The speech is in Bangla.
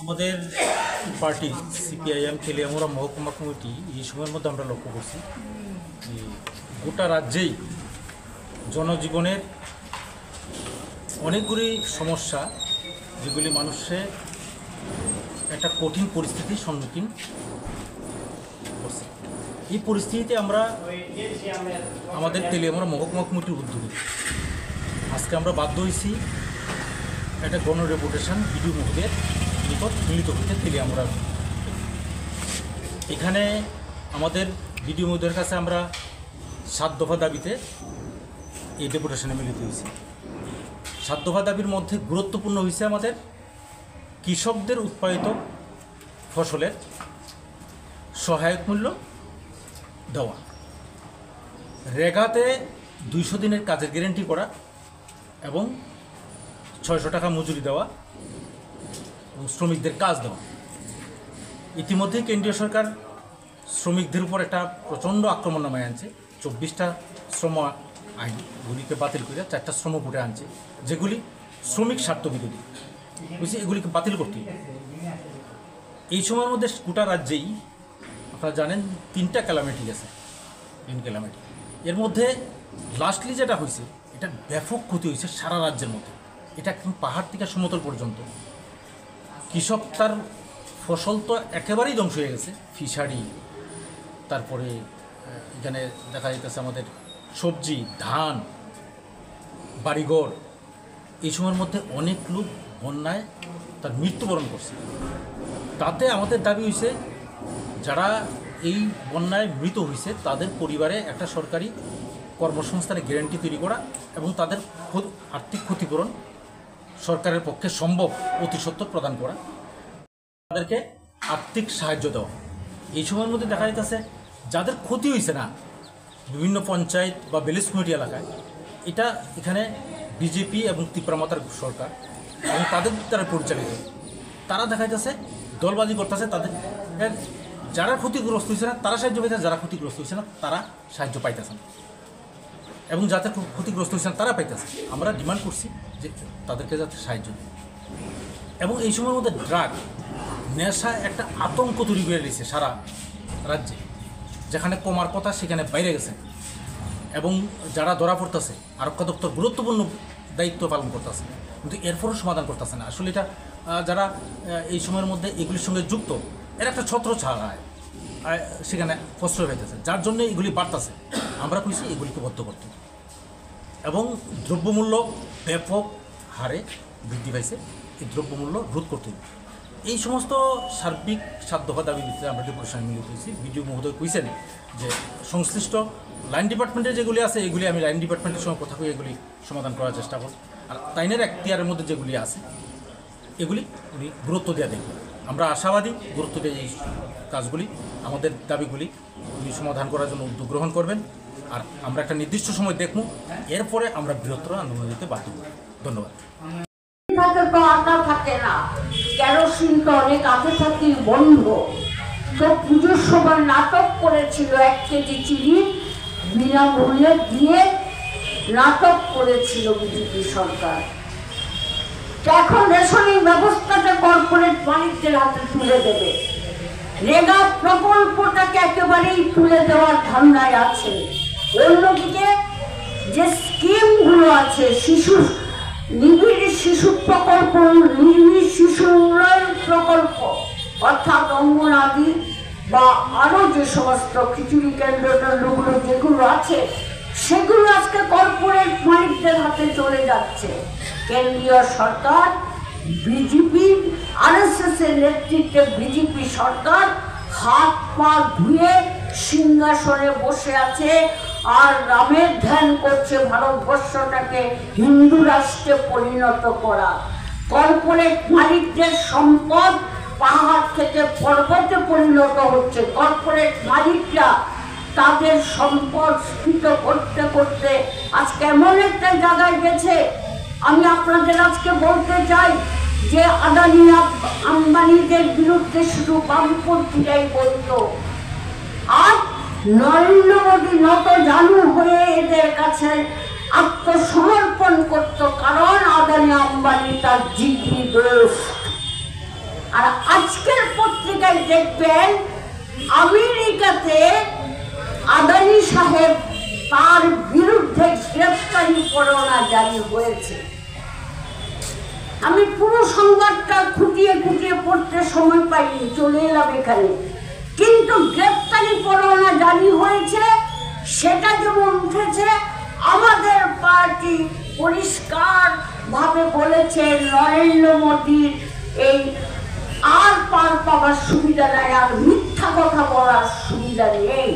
আমাদের পার্টি সিপিআইএম তেলিয়ামুড়া মহকুমা কমিটি এই সময়ের মধ্যে আমরা লক্ষ্য করছি যে গোটা রাজ্যেই জনজীবনের অনেকগুলি সমস্যা যেগুলি মানুষের একটা কঠিন পরিস্থিতির সম্মুখীন করছে। এই পরিস্থিতিতে আমরা আমাদের তেলিয়ামুড়া মহকুমা কমিটির উদ্যোগে আজকে আমরা বাধ্য হয়েছি একটা গণ রেপুটেশন বিডিও মহোদয়ের নিকট মিলিত হতে তেলিয়ামুড়া। এখানে আমাদের বিডিও মহোদয়ের কাছে আমরা 7 দফা দাবিতে এই ডেপুটেশনে মিলিত হয়েছি। 7 দফা দাবির মধ্যে গুরুত্বপূর্ণ হয়েছে আমাদের কৃষকদের উৎপাদিত ফসলের সহায়ক মূল্য দেওয়া, রেগাতে 200 দিনের কাজের গ্যারেন্টি করা এবং 600 টাকা মজুরি দেওয়া এবং শ্রমিকদের কাজ দেওয়া। ইতিমধ্যে কেন্দ্রীয় সরকার শ্রমিকদের উপর একটা প্রচণ্ড আক্রমণ নামায় আনছে। 24টা শ্রম আইনগুলিকে বাতিল করে 4টা শ্রম কোটে আনছে, যেগুলি শ্রমিক স্বার্থ বিরোধী। বুঝছি, এগুলিকে বাতিল করতে। এই সময়ের মধ্যে গোটা রাজ্যেই আপনারা জানেন 3টা ক্যালামিটি গেছে, 3 ক্যালামিটি। এর মধ্যে লাস্টলি যেটা হয়েছে এটা ব্যাপক ক্ষতি হয়েছে সারা রাজ্যের মধ্যে। এটা একদম পাহাড় থেকে সমতল পর্যন্ত কৃষক তার ফসল তো একেবারেই ধ্বংস হয়ে গেছে। ফিশারি, তারপরে এখানে দেখা যাইতেছে আমাদের সবজি, ধান, বাড়িঘর। এই সময়ের মধ্যে অনেক লোক বন্যায় তার মৃত্যুবরণ করছে। তাতে আমাদের দাবি হয়েছে যারা এই বন্যায় মৃত হয়েছে তাদের পরিবারে একটা সরকারি কর্মসংস্থানের গ্যারান্টি তৈরি করা এবং তাদের আর্থিক ক্ষতিপূরণ সরকারের পক্ষে সম্ভব অতি সত্বর প্রদান করা, তাদেরকে আর্থিক সাহায্য দেওয়া। এই সময়ের মধ্যে দেখা যাইতেছে যাদের ক্ষতি হয়েছে না বিভিন্ন পঞ্চায়েত বা ভিলেজ কমিটি এলাকায়, এটা এখানে বিজেপি এবং ত্রিপুরামাতার সরকার এবং তাদের দ্বারা পরিচালিত, তারা দেখা যাচ্ছে দলবাজি করতেছে। তাদের যারা ক্ষতিগ্রস্ত হয়েছে না তারা সাহায্য পাইতেছে, যারা ক্ষতিগ্রস্ত হয়েছে না তারা সাহায্য পাইতেছে না, এবং যাতে ক্ষতিগ্রস্ত হয়েছে তারা পাইতেছে। আমরা ডিমান্ড করছি যে তাদেরকে যাতে সাহায্য দেয়। এবং এই সময়ের মধ্যে ড্রাগ নেশা একটা আতঙ্ক তৈরি করে দিয়েছে সারা রাজ্যে, যেখানে কমার কথা সেখানে বাইরে গেছে। এবং যারা ধরা পড়তেছে আরক্ষা দপ্তর গুরুত্বপূর্ণ দায়িত্ব পালন করতেছে, কিন্তু এরপরও সমাধান করতেছে না। আসলে এটা যারা এই সময়ের মধ্যে এগুলির সঙ্গে যুক্ত, এর একটা ছত্র ছাড়ায় সেখানে প্রশ্রয় পাইতেছে, যার জন্য এগুলি বাড়তেছে। আমরা কইছি এগুলিকে বদ্ধ করতে। এবং দ্রব্যমূল্য ব্যাপক হারে বৃদ্ধি পাইছে, এই দ্রব্যমূল্য রোধ করতে হবে। এই সমস্ত সার্বিক 7 দফা দাবি দিতে আমরা ডেপুটেশনে মিলিত হয়েছি। বিডিও মহোদয় কইছেন যে সংশ্লিষ্ট লাইন ডিপার্টমেন্টে যেগুলি আছে এগুলি আমি লাইন ডিপার্টমেন্টের সঙ্গে কথা কই এগুলি সমাধান করার চেষ্টা করব। আর তাইনের এখতিয়ারের মধ্যে যেগুলি আছে এগুলি উনি গুরুত্ব দেওয়া দেখবেন। আমরা আশাবাদী গুরুত্ব দিয়ে এই কাজগুলি, আমাদের দাবিগুলি উনি সমাধান করার জন্য উদ্যোগ গ্রহণ করবেন। আর আমরা একটা নির্দিষ্ট সময় দেখব, এরপরে আমরা বৃহত্তর আন্দোলন দিতে বাধ্য হব। ধন্যবাদ। থাকে না, কেরোসিন তো অনেক আগে থাকেই বন্ধ। তো পুজোর সময় নাটক করেছিল 1 কেজি চিনি বিনামূল্যে দিয়ে, নাটক করেছিল বিজেপি সরকার। এখন রেশনিং ব্যবস্থাটা কর্পোরেট মালিকদের হাতে তুলে দেবে। রেগা প্রকল্পটাকে একেবারেই তুলে দেওয়ার ধারণায় আছে। অন্যদিকে যে স্কিমগুলো আছে, নিবিড় শিশু প্রকল্প, নিবিড় শিশু উন্নয়ন প্রকল্প, অর্থাৎ অঙ্গনাদি বা আরো যে সমস্ত খিচুড়ি কেন্দ্রগুলো যেগুলো আছে সেগুলো আজকে কর্পোরেট মালিকদের হাতে চলে যাচ্ছে। কেন্দ্রীয় সরকার, বিজেপি, আরএসএস এর নেতৃত্বে বিজেপি সরকার হাত পা ধুয়ে সিংহাসনে বসে আছে আর রামের ধ্যান করছে ভারতবর্ষটাকে হিন্দু রাষ্ট্রে পরিণত করা। কর্পোরেট মালিকদের সম্পদ পাহাড় থেকে পর্বতে পরিণত হচ্ছে। কর্পোরেট মালিকরা তাদের সম্পদ স্ফীত করতে করতে আজকে এমন একটা জায়গায় গেছে। আমি আপনাদের আজকে বলতে চাই যে আদানি আম্বানিদের বিরুদ্ধে শুধু বামপন্থীরাই বলতো, আর নরেন্দ্র মোদী নত জানু হয়ে এদের কাছে আত্মসমর্পণ করত, কারণ আদানি আম্বানি তার জিগরি দোষ। আর আজকের পত্রিকায় দেখবেন আমেরিকাতে আদানি সাহেব তার বিরুদ্ধে গ্রেফতারি পরোয়ানা জারি হয়েছে। আমি পুরো সংবাদটা খুঁটিয়ে খুঁটিয়ে পড়তে সময় পাইনি, চলে এলাম এখানে। কিন্তু গ্রেফতারি পরোয়ানা জারি হয়েছে, সেটা যেমন উঠেছে, আমাদের পার্টি পরিষ্কার ভাবে বলেছে নরেন্দ্র মোদীর এই আর পার পাওয়ার সুবিধা নেই, আর মিথ্যা কথা বলার সুবিধা নেই।